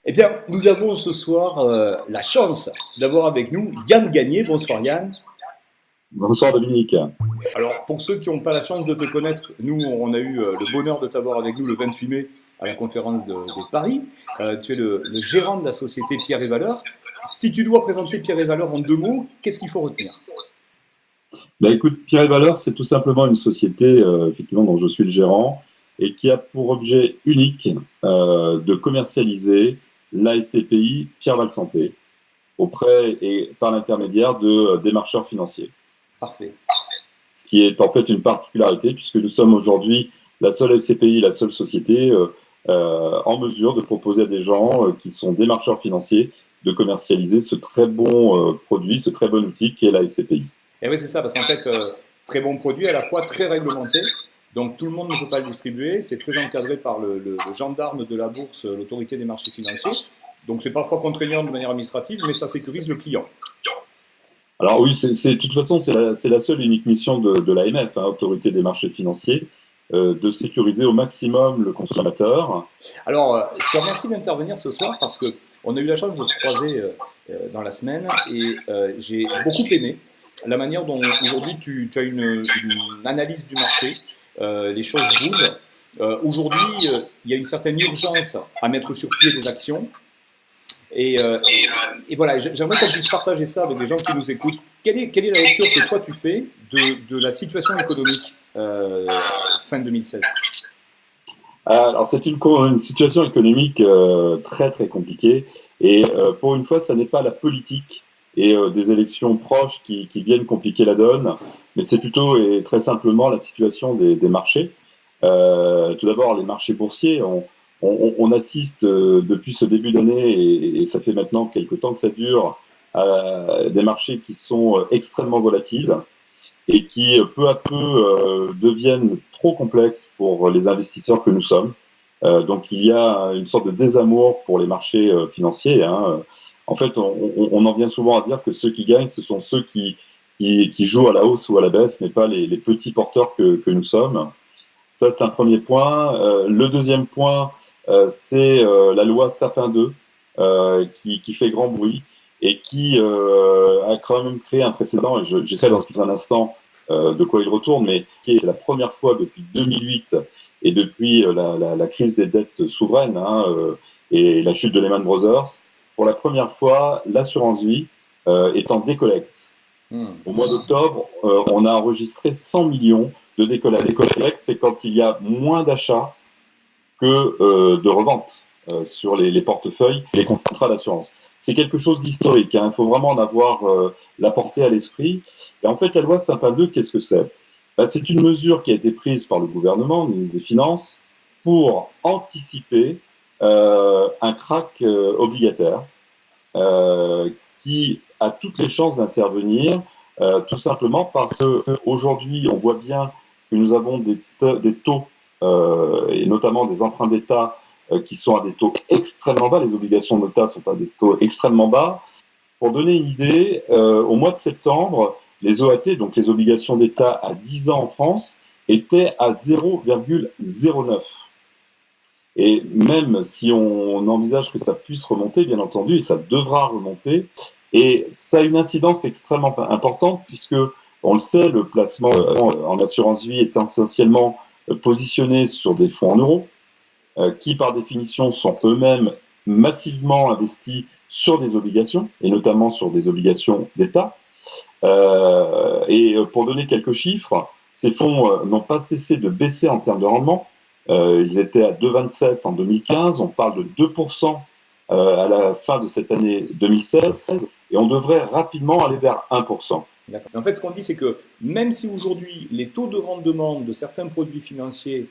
Eh bien, nous avons ce soir la chance d'avoir avec nous Yann Gagné. Bonsoir Yann. Bonsoir Dominique. Alors, pour ceux qui n'ont pas la chance de te connaître, nous, on a eu le bonheur de t'avoir avec nous le 28 mai à la conférence de Paris. Tu es le gérant de la société Pierre et Valeurs. Si tu dois présenter Pierre et Valeurs en deux mots, qu'est-ce qu'il faut retenir? Écoute, Pierre et Valeurs, c'est tout simplement une société effectivement dont je suis le gérant et qui a pour objet unique de commercialiser l'ASCPI Pierre Val Santé auprès et par l'intermédiaire de démarcheurs financiers. Parfait. Ce qui est en fait une particularité puisque nous sommes aujourd'hui la seule SCPI, la seule société en mesure de proposer à des gens qui sont démarcheurs financiers de commercialiser ce très bon produit, ce très bon outil qui est la SCPI. Et oui, c'est ça, parce qu'en fait, très bon produit, à la fois très réglementé. Donc tout le monde ne peut pas le distribuer. C'est très encadré par le gendarme de la bourse, l'autorité des marchés financiers. Donc c'est parfois contraignant de manière administrative, mais ça sécurise le client. Alors oui, de toute façon, c'est la seule et unique mission de l'AMF, Autorité des marchés financiers, de sécuriser au maximum le consommateur. Alors, je te remercie d'intervenir ce soir parce qu'on a eu la chance de se croiser dans la semaine et j'ai beaucoup aimé la manière dont aujourd'hui tu as une analyse du marché. Les choses bougent. Aujourd'hui, il y a une certaine urgence à mettre sur pied des actions. Et voilà, j'aimerais qu'on puisse partager ça avec les gens qui nous écoutent. Quelle est la lecture que toi tu fais de la situation économique fin 2016? Alors c'est une situation économique très très compliquée et pour une fois, ça n'est pas la politique et des élections proches qui viennent compliquer la donne, mais c'est plutôt et très simplement la situation des marchés. Tout d'abord, les marchés boursiers, on assiste depuis ce début d'année, et ça fait maintenant quelques temps que ça dure, à des marchés qui sont extrêmement volatiles et qui peu à peu deviennent trop complexes pour les investisseurs que nous sommes. Donc il y a une sorte de désamour pour les marchés financiers. En fait, on en vient souvent à dire que ceux qui gagnent, ce sont ceux qui jouent à la hausse ou à la baisse, mais pas les petits porteurs que nous sommes. Ça, c'est un premier point. Le deuxième point, c'est la loi Sapin 2 qui fait grand bruit et qui a quand même créé un précédent, et j'essaie dans un instant de quoi il retourne, mais c'est la première fois depuis 2008 et depuis la crise des dettes souveraines et la chute de Lehman Brothers, pour la première fois, l'assurance vie est en décollecte. Au mois d'octobre, on a enregistré 100 millions de décollecte. Décollecte, c'est quand il y a moins d'achats que de reventes sur les portefeuilles, les contrats d'assurance. C'est quelque chose d'historique. Il faut vraiment en avoir la portée à l'esprit. Et en fait, la loi Sapin 2, qu'est-ce que c'est? C'est une mesure qui a été prise par le gouvernement, le ministre des Finances, pour anticiper un krach obligataire qui a toutes les chances d'intervenir, tout simplement parce qu'aujourd'hui, on voit bien que nous avons des taux, et notamment des emprunts d'État, qui sont à des taux extrêmement bas. Les obligations d'État sont à des taux extrêmement bas. Pour donner une idée, au mois de septembre, les OAT, donc les obligations d'État à 10 ans en France, étaient à 0,09. Et même si on envisage que ça puisse remonter, bien entendu, et ça devra remonter, et ça a une incidence extrêmement importante puisque, on le sait, le placement en assurance vie est essentiellement positionné sur des fonds en euros, qui par définition sont eux-mêmes massivement investis sur des obligations, et notamment sur des obligations d'État. Et pour donner quelques chiffres, ces fonds n'ont pas cessé de baisser en termes de rendement. Ils étaient à 2,27 en 2015, on parle de 2% à la fin de cette année 2016, et on devrait rapidement aller vers 1%. D'accord. En fait, ce qu'on dit, c'est que même si aujourd'hui les taux de rendement de certains produits financiers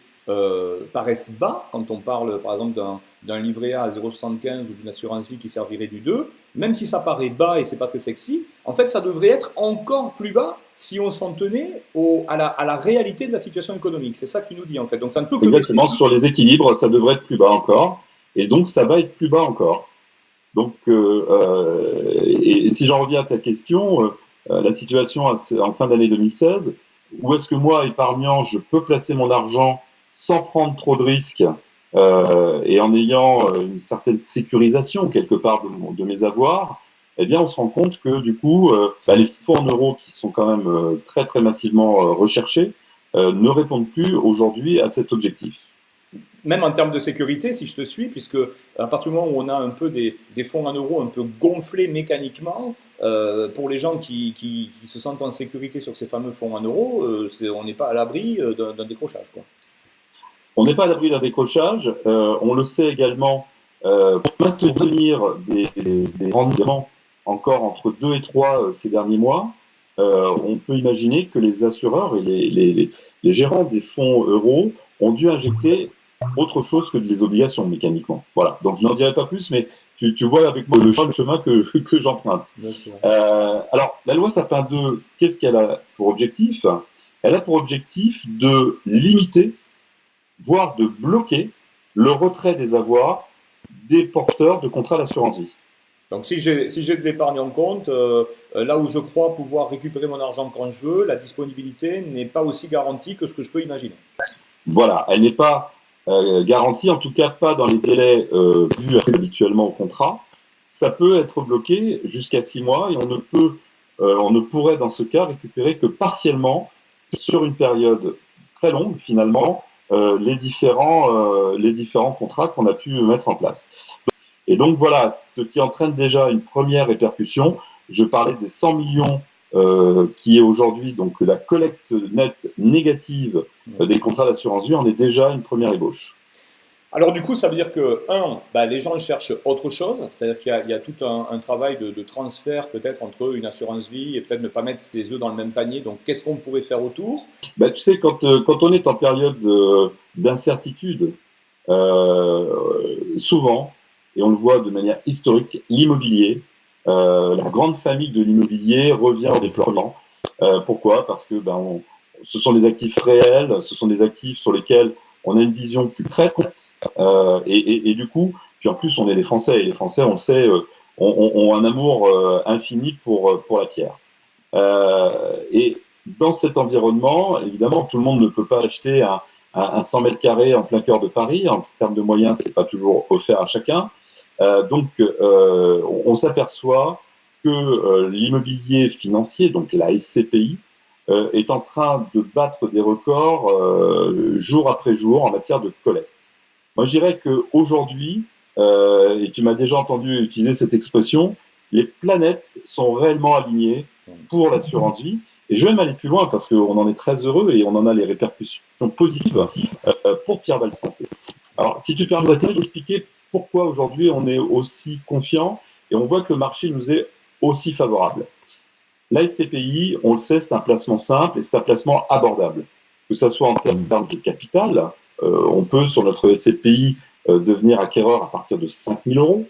paraissent bas, quand on parle par exemple d'un livret A à 0,75 ou d'une assurance vie qui servirait du 2, même si ça paraît bas et c'est pas très sexy, en fait ça devrait être encore plus bas si on s'en tenait à la réalité de la situation économique. C'est ça que tu nous dis en fait. Donc ça ne peut que Exactement, baisser. sur les équilibres, ça devrait être plus bas encore, et donc ça va être plus bas encore. Donc, et si j'en reviens à ta question, la situation en fin d'année 2016, où est-ce que moi, épargnant, je peux placer mon argent sans prendre trop de risques et en ayant une certaine sécurisation quelque part de mes avoirs, eh bien, on se rend compte que du coup, les fonds en euros qui sont quand même très très massivement recherchés ne répondent plus aujourd'hui à cet objectif. Même en termes de sécurité, si je te suis, puisque à partir du moment où on a un peu des fonds en euros un peu gonflés mécaniquement, pour les gens qui se sentent en sécurité sur ces fameux fonds en euros, on n'est pas à l'abri d'un décrochage, quoi. On n'est pas à l'abri d'un décrochage. On le sait également, pour maintenir des rendements encore entre 2 et 3 ces derniers mois, on peut imaginer que les assureurs et les gérants des fonds euros ont dû injecter autre chose que des obligations mécaniquement. Voilà. Donc je n'en dirai pas plus, mais tu vois avec moi le chemin que j'emprunte. Alors, la loi Sapin 2, qu'est-ce qu'elle a pour objectif? Elle a pour objectif de limiter, voire de bloquer le retrait des avoirs des porteurs de contrats d'assurance vie. Donc si j'ai de l'épargne en compte, là où je crois pouvoir récupérer mon argent quand je veux, la disponibilité n'est pas aussi garantie que ce que je peux imaginer. Voilà, elle n'est pas garantie, en tout cas pas dans les délais vus habituellement au contrat. Ça peut être bloqué jusqu'à 6 mois et on ne pourrait dans ce cas récupérer que partiellement sur une période très longue finalement les différents contrats qu'on a pu mettre en place. Et donc voilà, ce qui entraîne déjà une première répercussion. Je parlais des 100 millions qui est aujourd'hui donc la collecte nette négative des contrats d'assurance vie, en est déjà une première ébauche. Alors du coup, ça veut dire que, les gens cherchent autre chose, c'est-à-dire qu'il y a tout un travail de transfert peut-être entre une assurance vie et peut-être ne pas mettre ses œufs dans le même panier. Donc qu'est-ce qu'on pourrait faire autour? Tu sais, quand on est en période d'incertitude, souvent, et on le voit de manière historique, l'immobilier, la grande famille de l'immobilier revient au déploiement. Pourquoi? Parce que ce sont des actifs réels, ce sont des actifs sur lesquels on a une vision plus très courte, et du coup, puis en plus on est des Français, et les Français, on le sait, ont un amour infini pour la pierre. Et dans cet environnement, évidemment, tout le monde ne peut pas acheter un 100 mètres carrés en plein cœur de Paris. En termes de moyens, c'est pas toujours offert à chacun. Donc, on s'aperçoit que l'immobilier financier, donc la SCPI, est en train de battre des records jour après jour en matière de collecte. Moi, je dirais qu'aujourd'hui, et tu m'as déjà entendu utiliser cette expression, les planètes sont réellement alignées pour l'assurance vie. Et je vais même aller plus loin parce qu'on en est très heureux et on en a les répercussions positives pour Pierre Val Santé. Alors, si tu permettrais d'expliquer pourquoi aujourd'hui on est aussi confiant et on voit que le marché nous est aussi favorable. La SCPI, on le sait, c'est un placement simple et c'est un placement abordable. Que ce soit en termes de capital, on peut sur notre SCPI devenir acquéreur à partir de 5 000 euros.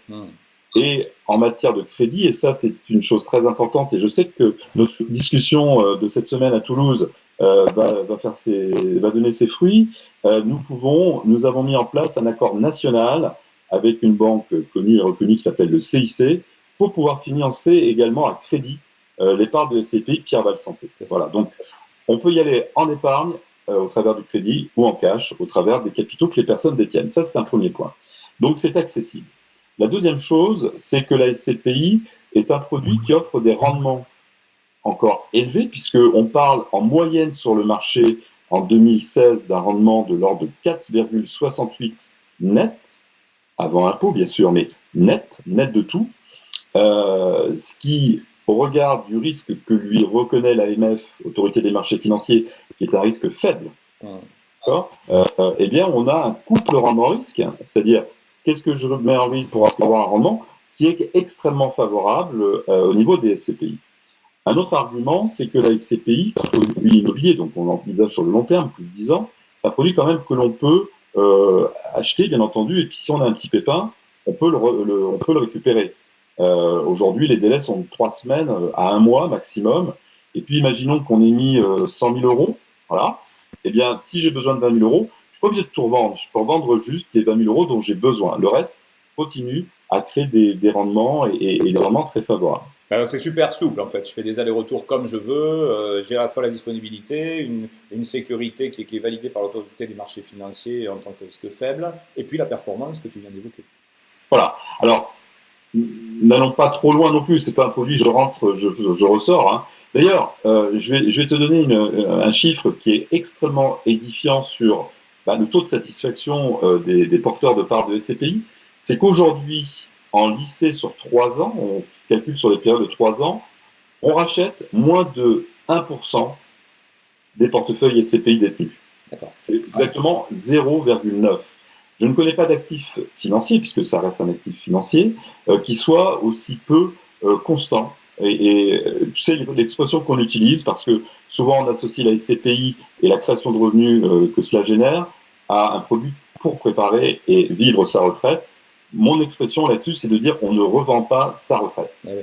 Et en matière de crédit, et ça c'est une chose très importante, et je sais que notre discussion de cette semaine à Toulouse va donner ses fruits, nous avons mis en place un accord national avec une banque connue et reconnue qui s'appelle le CIC, pour pouvoir financer également à crédit les parts de SCPI Pierre Val Santé. Voilà, donc on peut y aller en épargne au travers du crédit ou en cash au travers des capitaux que les personnes détiennent. Ça c'est un premier point. Donc c'est accessible. La deuxième chose, c'est que la SCPI est un produit qui offre des rendements encore élevés, puisqu'on parle en moyenne sur le marché en 2016 d'un rendement de l'ordre de 4,68 net, avant impôt bien sûr, mais net de tout, ce qui, au regard du risque que lui reconnaît l'AMF, Autorité des marchés financiers, qui est un risque faible, eh bien on a un couple rendement-risque, c'est-à-dire qu'est-ce que je mets en risque pour avoir un rendement qui est extrêmement favorable au niveau des SCPI. Un autre argument, c'est que la SCPI, un produit immobilier, donc on l'envisage sur le long terme, plus de 10 ans, un produit quand même que l'on peut acheter, bien entendu, et puis si on a un petit pépin, on peut le récupérer. Aujourd'hui, les délais sont de 3 semaines à 1 mois maximum, et puis imaginons qu'on ait mis 100 000 euros, voilà, eh bien, si j'ai besoin de 20 000 euros, je ne suis pas obligé de tout revendre. Je peux revendre juste les 20 000 euros dont j'ai besoin. Le reste continue à créer des rendements et des rendements très favorables. Ben, c'est super souple en fait. Je fais des allers-retours comme je veux. J'ai à la fois la disponibilité, une sécurité qui est validée par l'autorité des marchés financiers en tant que risque faible, et puis la performance que tu viens d'évoquer. Voilà. Alors, n'allons pas trop loin non plus. C'est pas un produit, je rentre, je ressors. Hein. D'ailleurs, je vais te donner un chiffre qui est extrêmement édifiant sur le taux de satisfaction des porteurs de parts de SCPI. C'est qu'aujourd'hui, en lycée sur 3 ans, on calcule sur les périodes de 3 ans, on rachète moins de 1% des portefeuilles SCPI détenus. C'est exactement 0,9. Je ne connais pas d'actif financier, puisque ça reste un actif financier, qui soit aussi peu constant. Et tu sais, l'expression qu'on utilise, parce que souvent on associe la SCPI et la création de revenus que cela génère à un produit pour préparer et vivre sa retraite. Mon expression là-dessus, c'est de dire on ne revend pas sa retraite. Oui.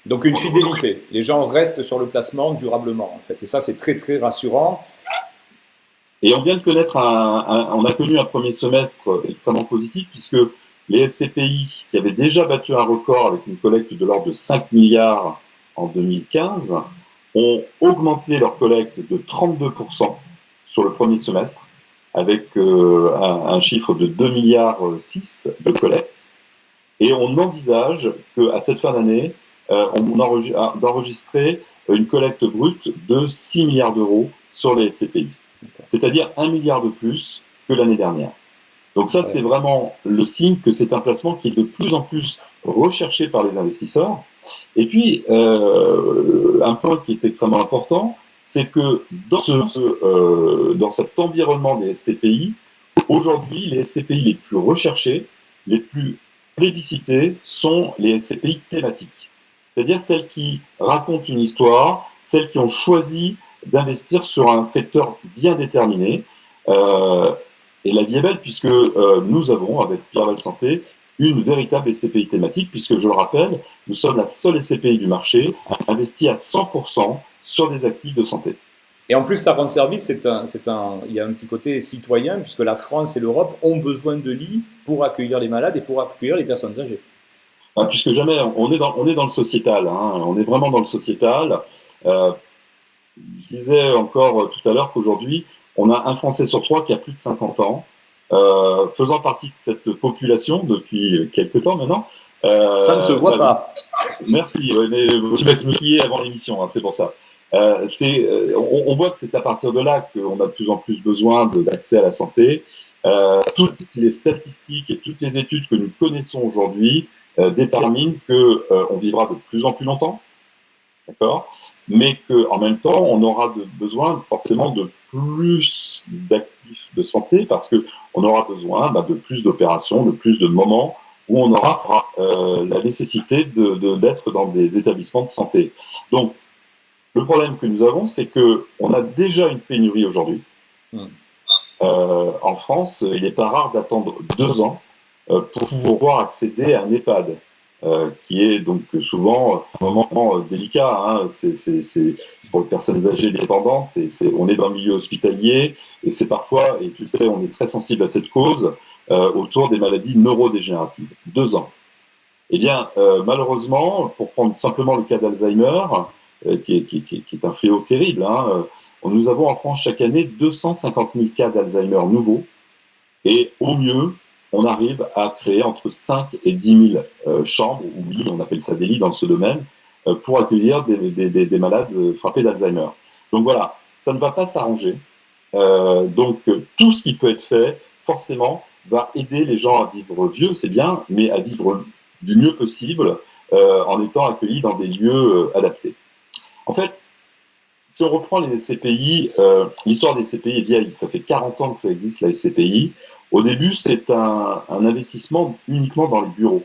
Donc une fidélité. Les gens restent sur le placement durablement, en fait. Et ça, c'est très, très rassurant. Et on vient de connaître on a connu un premier semestre extrêmement positif, puisque les SCPI, qui avaient déjà battu un record avec une collecte de l'ordre de 5 milliards en 2015, ont augmenté leur collecte de 32% sur le premier semestre, avec un chiffre de 2 milliards 6 de collecte. Et on envisage qu'à cette fin d'année, d'enregistrer une collecte brute de 6 milliards d'euros sur les SCPI. C'est-à-dire 1 milliard de plus que l'année dernière. Donc ça, c'est vraiment le signe que c'est un placement qui est de plus en plus recherché par les investisseurs. Et puis, un point qui est extrêmement important, c'est que dans cet environnement des SCPI, aujourd'hui, les SCPI les plus recherchés, les plus plébiscités, sont les SCPI thématiques. C'est-à-dire celles qui racontent une histoire, celles qui ont choisi d'investir sur un secteur bien déterminé. Et la vie est belle, puisque nous avons, avec Pierre Val Santé, une véritable SCPI thématique, puisque je le rappelle, nous sommes la seule SCPI du marché investie à 100% sur des actifs de santé. Et en plus, ça rend service, il y a un petit côté citoyen, puisque la France et l'Europe ont besoin de lits pour accueillir les malades et pour accueillir les personnes âgées. Plus que jamais, on est dans le sociétal, hein, on est vraiment dans le sociétal. Je disais encore tout à l'heure qu'aujourd'hui, on a un Français sur 3 qui a plus de 50 ans, faisant partie de cette population depuis quelques temps maintenant. Ça ne se voit pas. Merci, mais je vais te maquiller avant l'émission, hein, c'est pour ça. On voit que c'est à partir de là qu'on a de plus en plus besoin d'accès à la santé. Toutes les statistiques et toutes les études que nous connaissons aujourd'hui déterminent qu'on vivra de plus en plus longtemps, d'accord, mais qu'en même temps, on aura besoin forcément de plus d'actifs de santé, parce qu'on aura besoin de plus d'opérations, de plus de moments où on aura la nécessité d'être dans des établissements de santé. Donc, le problème que nous avons, c'est qu'on a déjà une pénurie aujourd'hui. En France, il n'est pas rare d'attendre 2 ans pour pouvoir accéder à un EHPAD. Qui est donc souvent un moment délicat. Hein. C'est pour les personnes âgées dépendantes. On est dans le milieu hospitalier et c'est parfois, et tu le sais, on est très sensible à cette cause, autour des maladies neurodégénératives. 2 ans. Eh bien, malheureusement, pour prendre simplement le cas d'Alzheimer, qui est un fléau terrible, hein, nous avons en France chaque année 250 000 cas d'Alzheimer nouveaux, et au mieux, on arrive à créer entre 5 et 10 000 chambres, ou lits, on appelle ça des lits dans ce domaine, pour accueillir des malades frappés d'Alzheimer. Donc voilà, ça ne va pas s'arranger. Donc tout ce qui peut être fait, forcément, va aider les gens à vivre vieux, c'est bien, mais à vivre du mieux possible, en étant accueillis dans des lieux adaptés. En fait, si on reprend les SCPI, l'histoire des SCPI est vieille, ça fait 40 ans que ça existe, la SCPI. Au début, c'est un investissement uniquement dans les bureaux.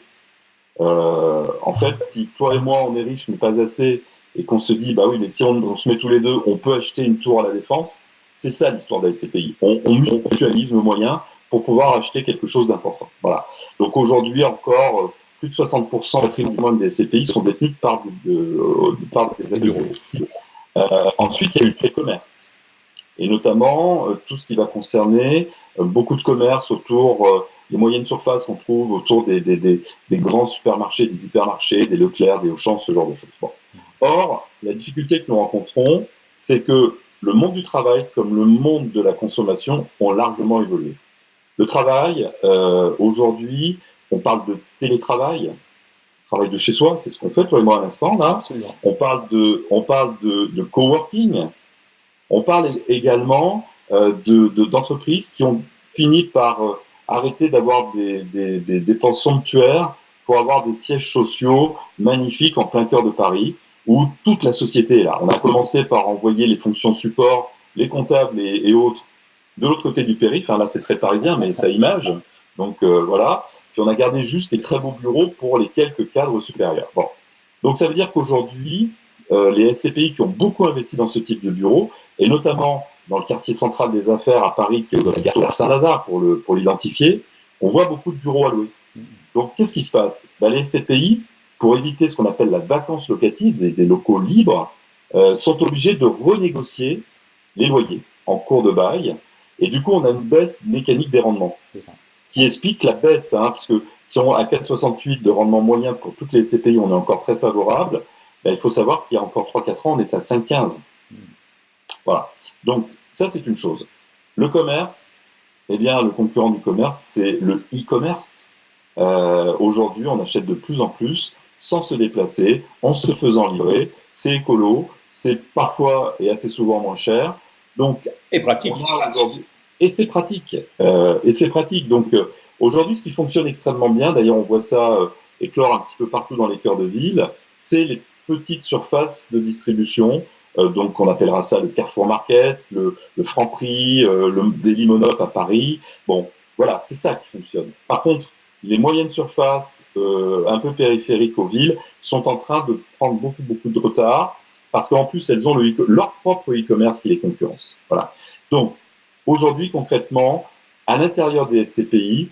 En fait, si toi et moi, on est riches, mais pas assez, et qu'on se dit, bah oui, mais si on se met tous les deux, on peut acheter une tour à la Défense, c'est ça l'histoire de la SCPI. On mutualise nos moyens pour pouvoir acheter quelque chose d'important. Voilà. Donc aujourd'hui encore, plus de 60% du patrimoine des SCPI sont détenus par des bureaux. Ensuite, il y a eu le commerce. Et notamment tout ce qui va concerner beaucoup de commerce autour les moyennes surfaces qu'on trouve autour des grands supermarchés, des hypermarchés, des Leclerc, des Auchan, ce genre de choses. Bon. Or, la difficulté que nous rencontrons, c'est que le monde du travail, comme le monde de la consommation, ont largement évolué. Le travail, aujourd'hui, on parle de télétravail, travail de chez soi, c'est ce qu'on fait, toi et moi, à l'instant, là. Absolument. On parle de coworking. On parle également d'entreprises qui ont fini par arrêter d'avoir des dépenses somptuaires pour avoir des sièges sociaux magnifiques en plein cœur de Paris, où toute la société est là. On a commencé par envoyer les fonctions support, les comptables et autres de l'autre côté du périph'. Enfin, là, c'est très parisien, mais ça image. Donc voilà. Puis on a gardé juste les très beaux bureaux pour les quelques cadres supérieurs. Bon. Donc ça veut dire qu'aujourd'hui, les SCPI qui ont beaucoup investi dans ce type de bureau, et notamment dans le quartier central des affaires à Paris, qui est de la gare Saint-Lazare pour l'identifier, on voit beaucoup de bureaux à louer. Donc qu'est-ce qui se passe? Les SCPI, pour éviter ce qu'on appelle la vacance locative des locaux libres, sont obligés de renégocier les loyers en cours de bail, et du coup on a une baisse mécanique des rendements. C'est ça. Ce qui explique la baisse, puisque si on a 4,68 de rendement moyen pour toutes les SCPI, on est encore très favorable. Il faut savoir qu'il y a encore 3-4 ans, on était à 5,15. Voilà. Donc, ça, c'est une chose. Le commerce, eh bien, le concurrent du commerce, c'est le e-commerce. Aujourd'hui, on achète de plus en plus sans se déplacer, en se faisant livrer. C'est écolo, c'est parfois et assez souvent moins cher. Donc, et pratique. Et c'est pratique. Donc, aujourd'hui, ce qui fonctionne extrêmement bien, d'ailleurs, on voit ça éclore un petit peu partout dans les cœurs de ville, c'est les petites surfaces de distribution. Donc, on appellera ça le Carrefour Market, le Franprix, le Dailymonop à Paris. Bon, voilà, c'est ça qui fonctionne. Par contre, les moyennes surfaces, un peu périphériques aux villes, sont en train de prendre beaucoup de retard parce qu'en plus, elles ont leur propre e-commerce qui les concurrence. Voilà. Donc, aujourd'hui, concrètement, à l'intérieur des SCPI,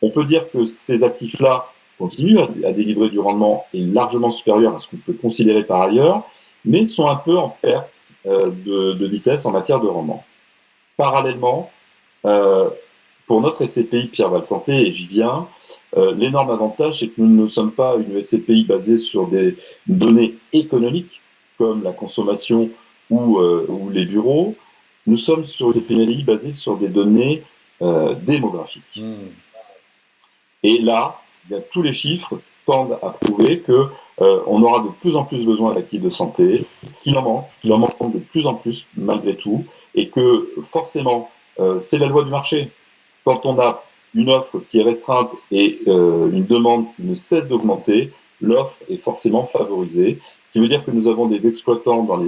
on peut dire que ces actifs-là continuent à délivrer du rendement et largement supérieur à ce qu'on peut considérer par ailleurs, mais sont un peu en perte de vitesse en matière de rendement. Parallèlement, pour notre SCPI Pierre Val Santé, et j'y viens, l'énorme avantage, c'est que nous ne sommes pas une SCPI basée sur des données économiques, comme la consommation ou les bureaux. Nous sommes sur des SCPI basées sur des données démographiques. Et là, tous les chiffres tendent à prouver que on aura de plus en plus besoin d'actifs de santé, qu'il en manque de plus en plus malgré tout, et que forcément, c'est la loi du marché. Quand on a une offre qui est restreinte et une demande qui ne cesse d'augmenter, l'offre est forcément favorisée. Ce qui veut dire que nous avons des exploitants dans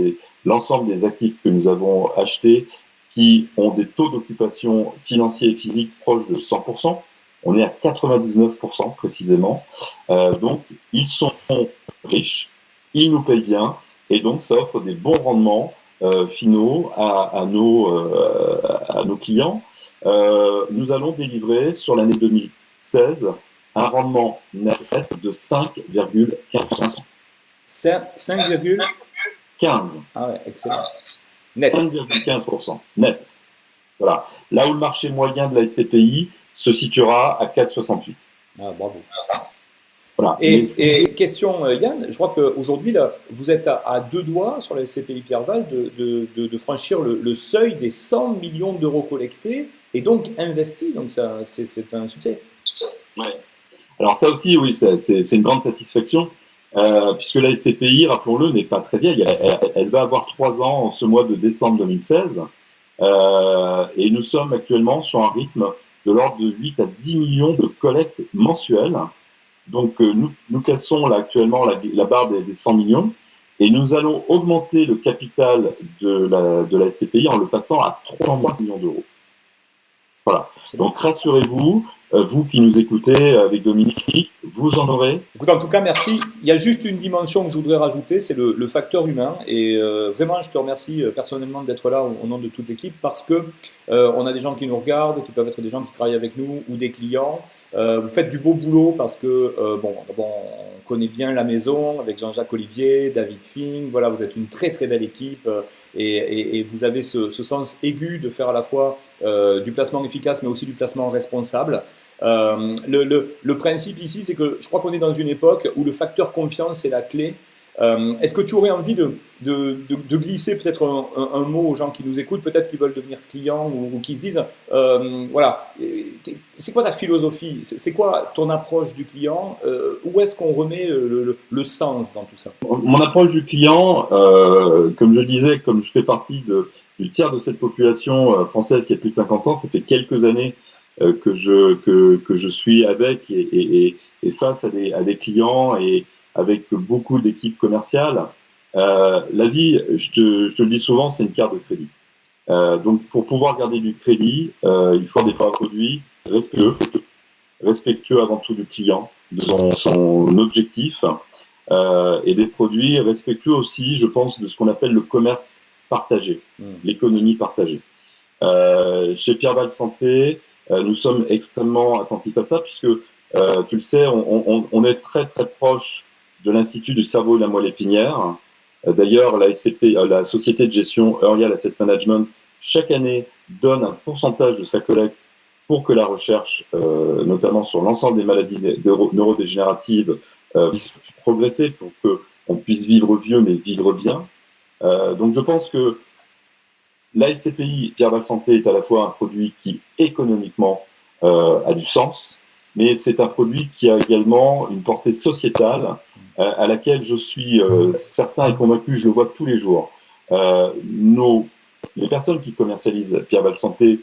l'ensemble des actifs que nous avons achetés qui ont des taux d'occupation financiers et physiques proches de 100%. On est à 99% précisément. Donc, ils sont riches, ils nous payent bien, et donc ça offre des bons rendements finaux à nos clients. Nous allons délivrer sur l'année 2016 un rendement net de 5,15%. 5,15. Ah ouais, excellent. Net. 5,15% net. Voilà. Là où le marché moyen de la SCPI se situera à 4,68. Ah, bravo. Voilà. Et question, Yann, je crois qu'aujourd'hui, vous êtes à deux doigts sur la SCPI Pierre Val de franchir le seuil des 100 millions d'euros collectés et donc investis. Donc, c'est un succès. Ouais. Alors, ça aussi, oui, c'est une grande satisfaction, puisque la SCPI, rappelons-le, n'est pas très vieille. Elle va avoir 3 ans en ce mois de décembre 2016. Et nous sommes actuellement sur un rythme de l'ordre de 8 à 10 millions de collectes mensuelles. Donc, nous cassons là actuellement la barre des 100 millions et nous allons augmenter le capital de la SCPI en le passant à 300 millions d'euros. Voilà. Donc, rassurez-vous, vous qui nous écoutez avec Dominique, vous en aurez. Écoute, en tout cas, merci. Il y a juste une dimension que je voudrais rajouter, c'est le facteur humain. Et vraiment, je te remercie personnellement d'être là au nom de toute l'équipe parce que on a des gens qui nous regardent, qui peuvent être des gens qui travaillent avec nous ou des clients. Vous faites du beau boulot parce que, on connaît bien la maison avec Jean-Jacques Olivier, David Fink. Voilà, vous êtes une très très belle équipe et vous avez ce sens aigu de faire à la fois du placement efficace mais aussi du placement responsable. Le principe ici, c'est que je crois qu'on est dans une époque où le facteur confiance est la clé. Est-ce que tu aurais envie de glisser peut-être un mot aux gens qui nous écoutent, peut-être qui veulent devenir clients ou qui se disent, voilà, c'est quoi ta philosophie? C'est quoi ton approche du client? Où est-ce qu'on remet le sens dans tout ça? Mon approche du client, comme je disais, comme je fais partie du tiers de cette population française qui a plus de 50 ans, ça fait quelques années que je suis avec et face à des clients et avec beaucoup d'équipes commerciales. La vie, je te le dis souvent, c'est une carte de crédit. Donc, pour pouvoir garder du crédit, il faut des produits respectueux avant tout du client, de son objectif, et des produits respectueux aussi, je pense, de ce qu'on appelle le commerce partagé, l'économie partagée. Chez Pierre-Val Santé, nous sommes extrêmement attentifs à ça, puisque tu le sais, on est très très proche de l'Institut du cerveau et de la moelle épinière. D'ailleurs, la SCP, la société de gestion Eurial Asset Management, chaque année donne un pourcentage de sa collecte pour que la recherche, notamment sur l'ensemble des maladies neurodégénératives, puisse progresser, pour qu'on puisse vivre vieux mais vivre bien. Donc je pense que la SCPI Pierre-Val Santé est à la fois un produit qui économiquement a du sens, mais c'est un produit qui a également une portée sociétale à laquelle je suis certain et convaincu, je le vois tous les jours. Les personnes qui commercialisent Pierre-Val Santé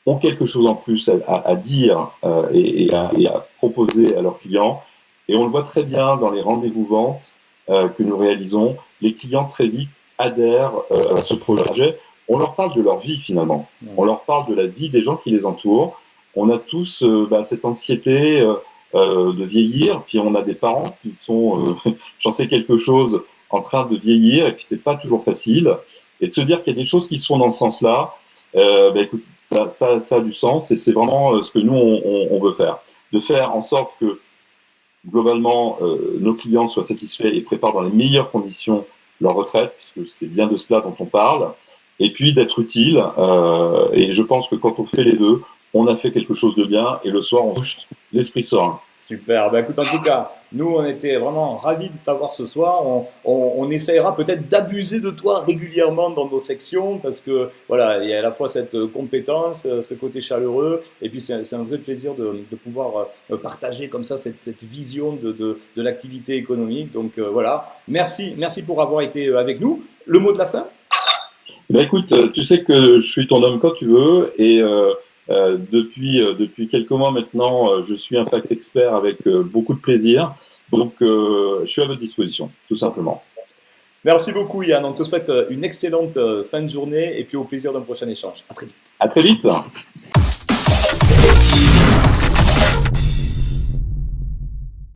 ont quelque chose en plus à dire et à proposer à leurs clients. Et on le voit très bien dans les rendez-vous ventes que nous réalisons. Les clients très vite adhèrent à ce projet. On leur parle de leur vie finalement. On leur parle de la vie des gens qui les entourent. On a tous cette anxiété de vieillir, puis on a des parents qui sont, j'en sais quelque chose, en train de vieillir, et puis c'est pas toujours facile. Et de se dire qu'il y a des choses qui sont dans ce sens-là, écoute, ça a du sens, et c'est vraiment ce que nous on veut faire, de faire en sorte que globalement nos clients soient satisfaits et préparent dans les meilleures conditions leur retraite, puisque c'est bien de cela dont on parle, et puis d'être utile. Et je pense que quand on fait les deux, on a fait quelque chose de bien, et le soir on touche l'esprit serein. Super. Ben, écoute, en tout cas, nous, on était vraiment ravis de t'avoir ce soir. On essaiera peut-être d'abuser de toi régulièrement dans nos sections parce que, voilà, il y a à la fois cette compétence, ce côté chaleureux, et puis c'est un vrai plaisir de pouvoir partager comme ça cette vision de l'activité économique. Donc, voilà. Merci pour avoir été avec nous. Le mot de la fin? Ben, écoute, tu sais que je suis ton homme quand tu veux, et depuis quelques mois maintenant, je suis Impact Expert avec beaucoup de plaisir. Donc, je suis à votre disposition, tout simplement. Merci beaucoup, Yann. On te souhaite une excellente fin de journée et puis au plaisir d'un prochain échange. À très vite. À très vite.